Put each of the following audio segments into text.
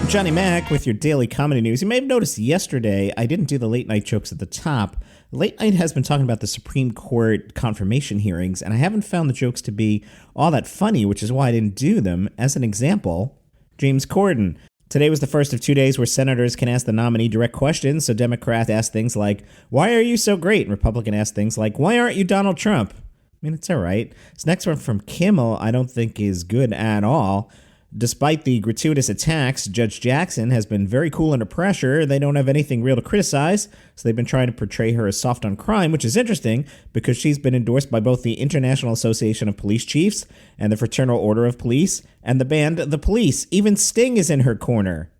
Johnny Mac with your daily comedy news. You may have noticed yesterday I didn't do the late night jokes at the top. Late night has been talking about the Supreme Court confirmation hearings, and I haven't found the jokes to be all that funny, which is why I didn't do them. As an example, James Corden. Today was the first of 2 days where senators can ask the nominee direct questions. So Democrat asked things like, "Why are you so great?" And Republican asked things like, "Why aren't you Donald Trump?" I mean, it's all right. This next one from Kimmel I don't think is good at all. Despite the gratuitous attacks, Judge Jackson has been very cool under pressure. They don't have anything real to criticize, so they've been trying to portray her as soft on crime, which is interesting because she's been endorsed by both the International Association of Police Chiefs and the Fraternal Order of Police and the band The Police. Even Sting is in her corner.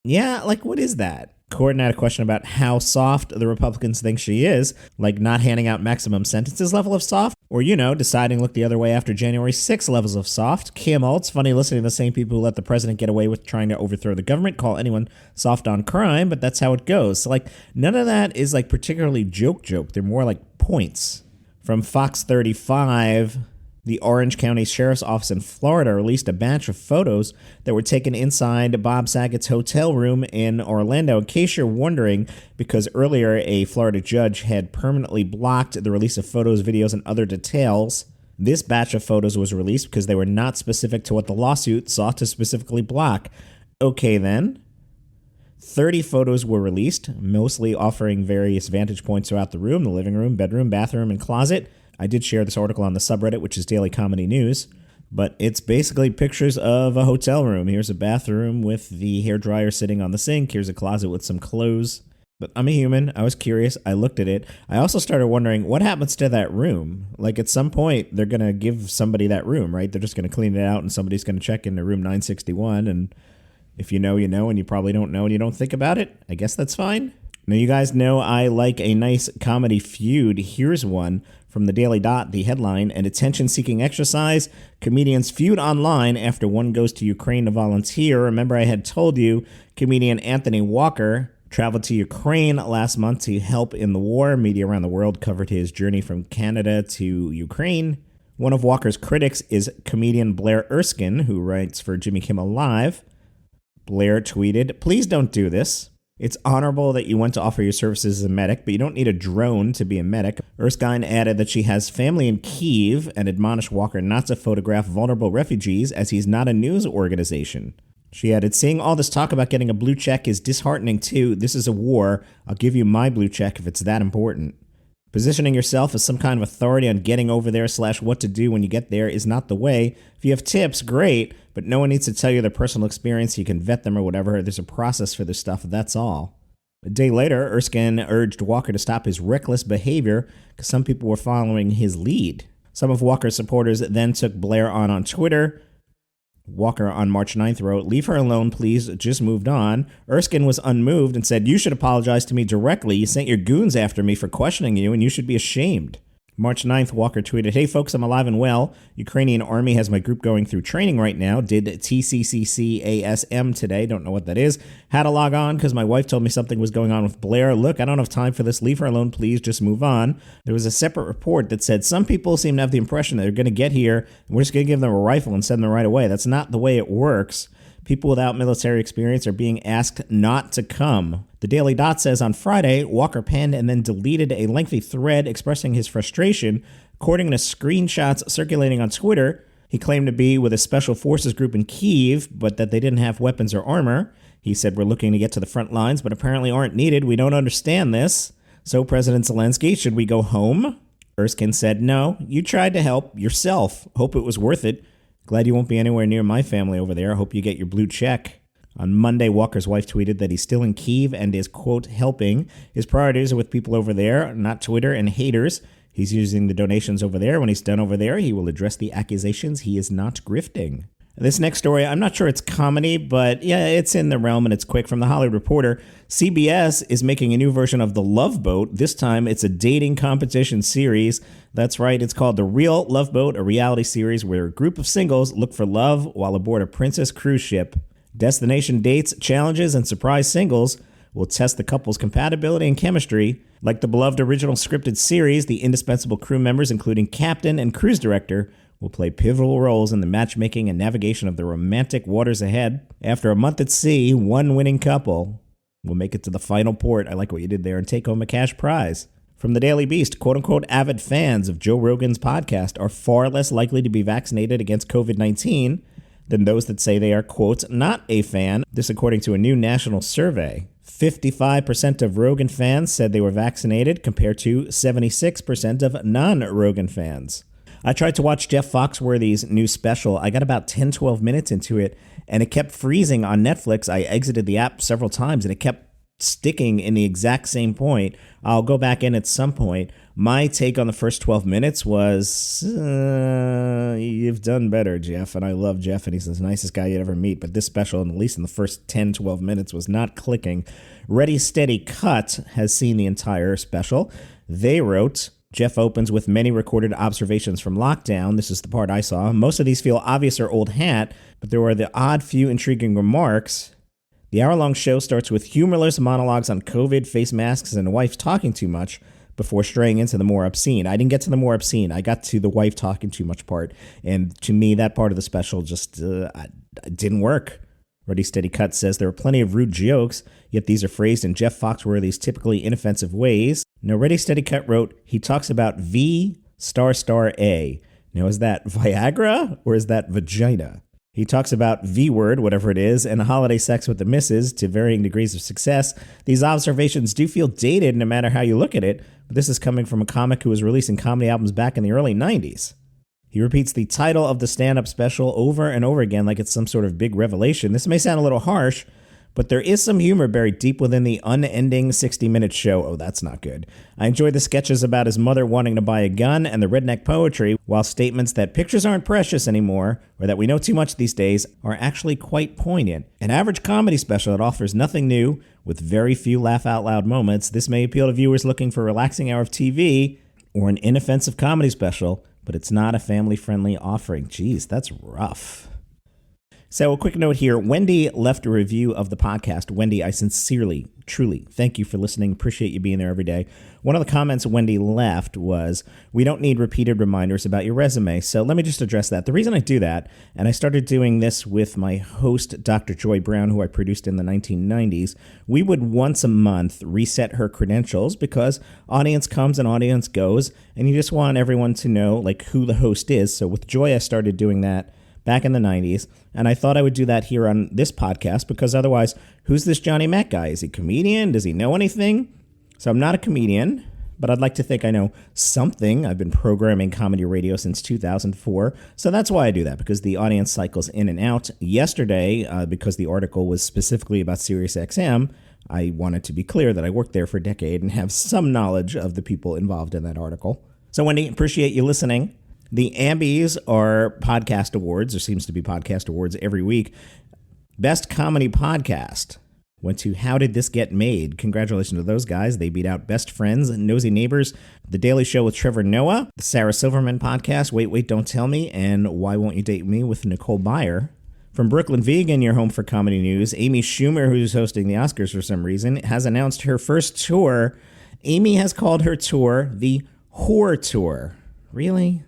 Yeah, like what is that? Corden had a question about how soft the Republicans think she is, like not handing out maximum sentences level of soft, or, deciding to look the other way after January 6 levels of soft. Kimmel, it's funny listening to the same people who let the president get away with trying to overthrow the government call anyone soft on crime, but that's how it goes. So, none of that is, particularly joke. They're more like points. From Fox 35... The Orange County Sheriff's Office in Florida released a batch of photos that were taken inside Bob Saget's hotel room in Orlando. In case you're wondering, because earlier a Florida judge had permanently blocked the release of photos, videos, and other details, this batch of photos was released because they were not specific to what the lawsuit sought to specifically block. Okay then. 30 photos were released, mostly offering various vantage points throughout the room, the living room, bedroom, bathroom, and closet. I did share this article on the subreddit, which is Daily Comedy News, but it's basically pictures of a hotel room. Here's a bathroom with the hairdryer sitting on the sink. Here's a closet with some clothes. But I'm a human. I was curious. I looked at it. I also started wondering what happens to that room. At some point, they're going to give somebody that room, right? They're just going to clean it out and somebody's going to check into room 961. And if you know, and you probably don't know and you don't think about it, I guess that's fine. Now, you guys know I like a nice comedy feud. Here's one from the Daily Dot, the headline, "An attention-seeking exercise. Comedians feud online after one goes to Ukraine to volunteer." Remember, I had told you comedian Anthony Walker traveled to Ukraine last month to help in the war. Media around the world covered his journey from Canada to Ukraine. One of Walker's critics is comedian Blair Erskine, who writes for Jimmy Kimmel Live. Blair tweeted, "Please don't do this. It's honorable that you went to offer your services as a medic, but you don't need a drone to be a medic." Erskine added that she has family in Kyiv and admonished Walker not to photograph vulnerable refugees as he's not a news organization. She added, "Seeing all this talk about getting a blue check is disheartening too. This is a war. I'll give you my blue check if it's that important. Positioning yourself as some kind of authority on getting over there / what to do when you get there is not the way. If you have tips, great, but no one needs to tell you their personal experience. You can vet them or whatever. There's a process for this stuff, that's all." A day later, Erskine urged Walker to stop his reckless behavior because some people were following his lead. Some of Walker's supporters then took Blair on Twitter. Walker on March 9th wrote, "Leave her alone, please. Just moved on." Erskine was unmoved and said, "You should apologize to me directly. You sent your goons after me for questioning you, and you should be ashamed." March 9th, Walker tweeted, "Hey folks, I'm alive and well. Ukrainian army has my group going through training right now. Did TCCCASM today. Don't know what that is. Had to log on because my wife told me something was going on with Blair. Look, I don't have time for this. Leave her alone, please. Just move on." There was a separate report that said some people seem to have the impression that they're going to get here and we're just going to give them a rifle and send them right away. That's not the way it works. People without military experience are being asked not to come. The Daily Dot says on Friday, Walker penned and then deleted a lengthy thread expressing his frustration. According to screenshots circulating on Twitter, he claimed to be with a special forces group in Kyiv, but that they didn't have weapons or armor. He said, "We're looking to get to the front lines, but apparently aren't needed. We don't understand this. So, President Zelensky, should we go home?" Erskine said, "No, you tried to help yourself. Hope it was worth it. Glad you won't be anywhere near my family over there. Hope you get your blue check." On Monday, Walker's wife tweeted that he's still in Kyiv and is, quote, helping. His priorities are with people over there, not Twitter and haters. He's using the donations over there. When he's done over there, he will address the accusations. He is not grifting. This next story, I'm not sure it's comedy, but yeah, it's in the realm and it's quick. From The Hollywood Reporter, CBS is making a new version of The Love Boat. This time, it's a dating competition series. That's right, it's called The Real Love Boat, a reality series where a group of singles look for love while aboard a princess cruise ship. Destination dates, challenges, and surprise singles will test the couple's compatibility and chemistry. Like the beloved original scripted series, the indispensable crew members, including captain and cruise director, will play pivotal roles in the matchmaking and navigation of the romantic waters ahead. After a month at sea, one winning couple will make it to the final port. I like what you did there, and take home a cash prize. From the Daily Beast, quote-unquote avid fans of Joe Rogan's podcast are far less likely to be vaccinated against COVID-19 than those that say they are, quote, not a fan. This according to a new national survey. 55% of Rogan fans said they were vaccinated compared to 76% of non-Rogan fans. I tried to watch Jeff Foxworthy's new special. I got about 10-12 minutes into it, and it kept freezing on Netflix. I exited the app several times, and it kept sticking in the exact same point. I'll go back in at some point. My take on the first 12 minutes was, you've done better, Jeff. And I love Jeff, and he's the nicest guy you'd ever meet. But this special, at least in the first 10, 12 minutes, was not clicking. Ready, Steady, Cut has seen the entire special. They wrote, Jeff opens with many recorded observations from lockdown. This is the part I saw. Most of these feel obvious or old hat, but there were the odd few intriguing remarks. The hour-long show starts with humorless monologues on COVID, face masks, and wife talking too much before straying into the more obscene. I didn't get to the more obscene. I got to the wife talking too much part. And to me, that part of the special just didn't work. Ready, Steady, Cut says there are plenty of rude jokes, yet these are phrased in Jeff Foxworthy's typically inoffensive ways. Now, Ready, Steady, Cut wrote, he talks about V***A. Now, is that Viagra or is that vagina? He talks about V-word, whatever it is, and holiday sex with the missus to varying degrees of success. These observations do feel dated no matter how you look at it, but this is coming from a comic who was releasing comedy albums back in the early 90s. He repeats the title of the stand-up special over and over again like it's some sort of big revelation. This may sound a little harsh, but there is some humor buried deep within the unending 60-minute show. Oh, that's not good. I enjoyed the sketches about his mother wanting to buy a gun and the redneck poetry, while statements that pictures aren't precious anymore or that we know too much these days are actually quite poignant. An average comedy special that offers nothing new with very few laugh-out-loud moments, this may appeal to viewers looking for a relaxing hour of TV or an inoffensive comedy special, but it's not a family-friendly offering. Jeez, that's rough. So a quick note here. Wendy left a review of the podcast. Wendy, I sincerely, truly thank you for listening. Appreciate you being there every day. One of the comments Wendy left was, we don't need repeated reminders about your resume. So let me just address that. The reason I do that, and I started doing this with my host, Dr. Joy Brown, who I produced in the 1990s, we would once a month reset her credentials because audience comes and audience goes, and you just want everyone to know like who the host is. So with Joy, I started doing that back in the 90s, and I thought I would do that here on this podcast because otherwise, who's this Johnny Mac guy? Is he a comedian? Does he know anything? So I'm not a comedian, but I'd like to think I know something. I've been programming comedy radio since 2004, so that's why I do that, because the audience cycles in and out. Yesterday, because the article was specifically about SiriusXM, I wanted to be clear that I worked there for a decade and have some knowledge of the people involved in that article. So Wendy, appreciate you listening. The Ambies are podcast awards. There seems to be podcast awards every week. Best Comedy Podcast went to How Did This Get Made? Congratulations to those guys. They beat out Best Friends, Nosy Neighbors, The Daily Show with Trevor Noah, the Sarah Silverman Podcast, Wait, Don't Tell Me, and Why Won't You Date Me with Nicole Byer. From Brooklyn Vegan, your home for comedy news, Amy Schumer, who's hosting the Oscars for some reason, has announced her first tour. Amy has called her tour the Whore Tour. Really?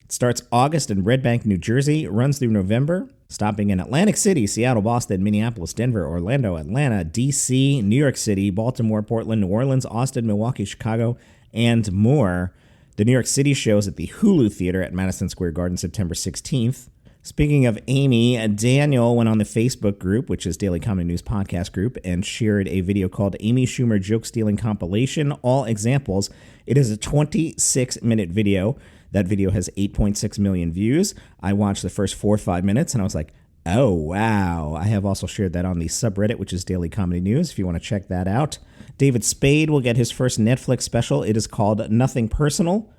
It starts August in Red Bank, New Jersey, runs through November, stopping in Atlantic City, Seattle, Boston, Minneapolis, Denver, Orlando, Atlanta, D.C., New York City, Baltimore, Portland, New Orleans, Austin, Milwaukee, Chicago, and more. The New York City shows at the Hulu Theater at Madison Square Garden September 16th. Speaking of Amy, Daniel went on the Facebook group, which is Daily Comedy News Podcast Group, and shared a video called Amy Schumer Joke Stealing Compilation, All Examples. It is a 26-minute video. That video has 8.6 million views. I watched the first 4 or 5 minutes, and I was like, oh, wow. I have also shared that on the subreddit, which is Daily Comedy News, if you want to check that out. David Spade will get his first Netflix special. It is called Nothing Personal.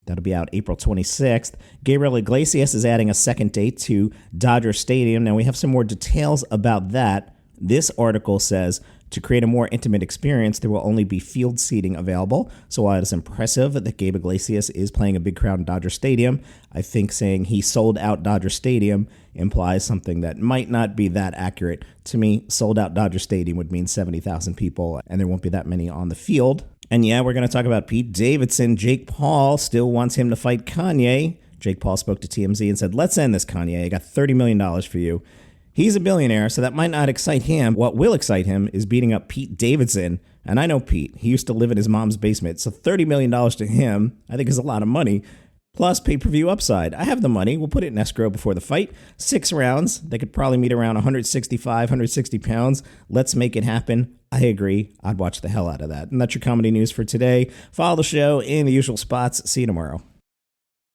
That'll be out April 26th. Gabriel Iglesias is adding a second date to Dodger Stadium. Now, we have some more details about that. This article says, to create a more intimate experience, there will only be field seating available. So while it is impressive that Gabe Iglesias is playing a big crowd in Dodger Stadium, I think saying he sold out Dodger Stadium implies something that might not be that accurate. To me, sold out Dodger Stadium would mean 70,000 people, and there won't be that many on the field. And yeah, we're going to talk about Pete Davidson. Jake Paul still wants him to fight Kanye. Jake Paul spoke to TMZ and said, "Let's end this, Kanye. I got $30 million for you." He's a billionaire, so that might not excite him. What will excite him is beating up Pete Davidson. And I know Pete. He used to live in his mom's basement. So $30 million to him, I think, is a lot of money. Plus pay-per-view upside. I have the money. We'll put it in escrow before the fight. 6 rounds. They could probably meet around 165, 160 pounds. Let's make it happen. I agree. I'd watch the hell out of that. And that's your comedy news for today. Follow the show in the usual spots. See you tomorrow.